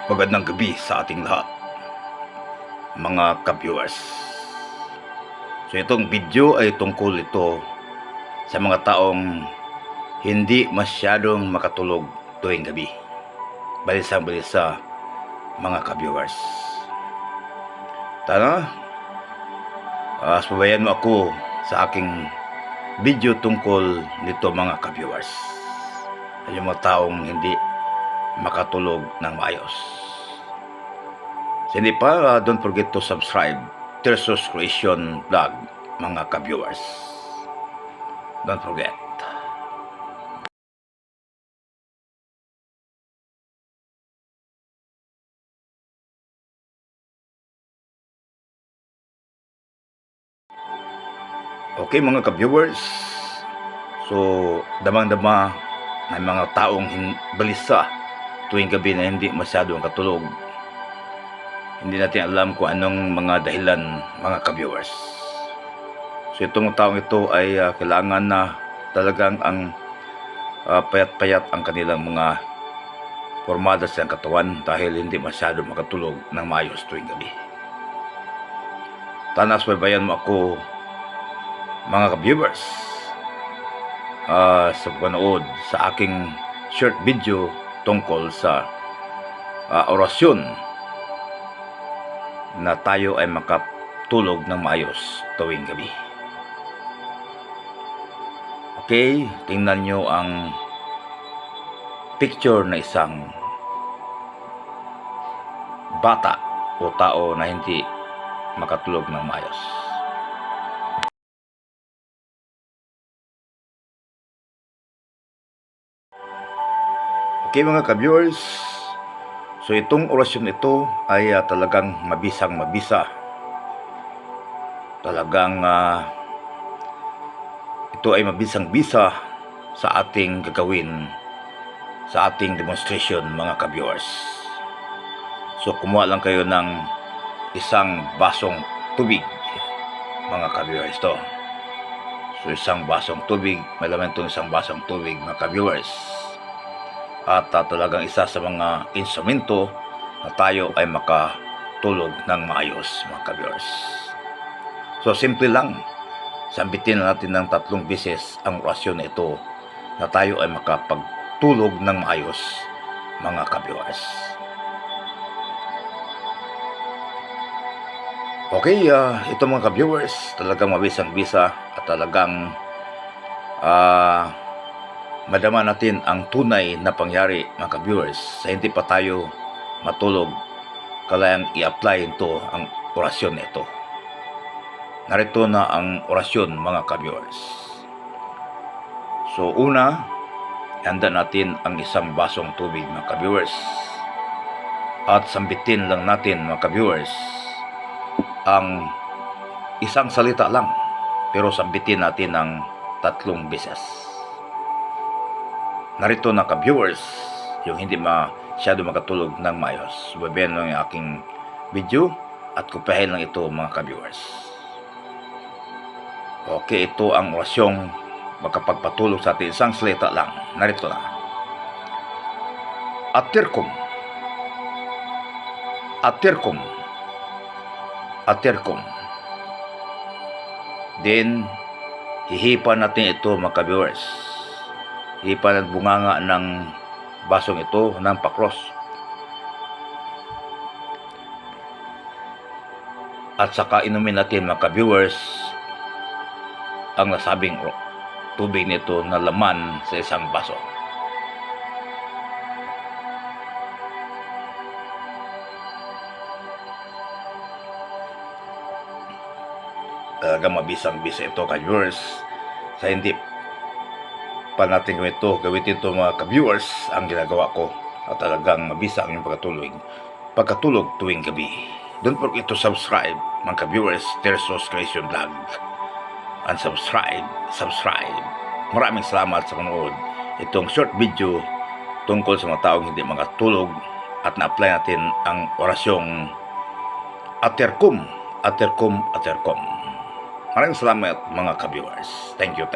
Magandang gabi sa ating lahat, mga ka-viewers. So itong video ay tungkol ito sa mga taong hindi masyadong makatulog tuwing gabi. Balisang-balisa, mga ka-viewers. Tara, subayan mo ako sa aking video tungkol nito, mga ka-viewers. Yung mga taong hindi makatulog ng maayos. So, hindi pa, don't forget to subscribe Tersos Creation Vlog, mga ka-viewers. Don't forget. Okay, mga ka-viewers. So, damang-dama ng mga taong balisa tuwing gabi na hindi masyadong katulog. Hindi natin alam kung anong mga dahilan, mga ka-viewers. So itong taong ito ay kailangan na talagang ang payat-payat ang kanilang mga formada sa katawan dahil hindi masyado makatulog ng maayos tuwing gabi. Tanas, bayan mo ako, mga ka-viewers, sa panood sa aking short video tungkol sa orasyon na tayo ay makatulog ng maayos tuwing gabi. Okay, tingnan nyo ang picture na isang bata o tao na hindi makatulog ng maayos. Okay, mga ka-viewers, so itong orasyon ito ay talagang mabisang-mabisa. Talagang ito ay mabisang-bisa sa ating gagawin, sa ating demonstration, mga ka-viewers. So kumuha lang kayo ng isang basong tubig, mga ka-viewers to. So isang basong tubig, may laman itong isang basong tubig, mga ka-viewers. At talagang isa sa mga instrumento na tayo ay makatulog ng maayos, mga ka-viewers. So simple lang, sambitin na natin ng 3 beses ang orasyon na ito na tayo ay makapagtulog ng maayos, mga ka-viewers. Okay, ito mga ka-viewers, talagang mabisang-bisa at talagang madama natin ang tunay na pangyari, mga ka-viewers, sa hindi pa tayo matulog. Kailangan i-apply ito, ang orasyon na ito. Narito na ang orasyon, mga ka-viewers. So una, handa natin ang isang basong tubig, mga ka-viewers, at sambitin lang natin, mga ka-viewers, ang isang salita lang, pero sambitin natin ng 3 beses. Narito na, ka-viewers, yung hindi masyado makatulog ng maayos. Babayan lang yung aking video at kupahin lang ito, mga ka-viewers. Okay, ito ang orasyong makapagpatulog sa atin. Isang salita lang. Narito na. Atirkum. Atirkum. Atirkum. Then, hihipan natin ito, mga ka-viewers. Hihipan at bunganga ng basong ito ng pakros. At saka inumin natin, mga ka-viewers, ang nasabing tubig nito na laman sa isang baso. Talagang mabisang-bisa ito, ka-viewers. Sa hindi pa natin gawin ito, mga ka-viewers, ang ginagawa ko. At talagang mabisa ang inyong pagkatulog tuwing gabi. Don't forget to subscribe, mga ka-viewers, Tersos Creation Vlog. And subscribe. Maraming salamat sa panood itong short video tungkol sa mga taong hindi makatulog at na-apply natin ang orasyong Atirkum. Maraming salamat, mga ka-viewers. Thank you.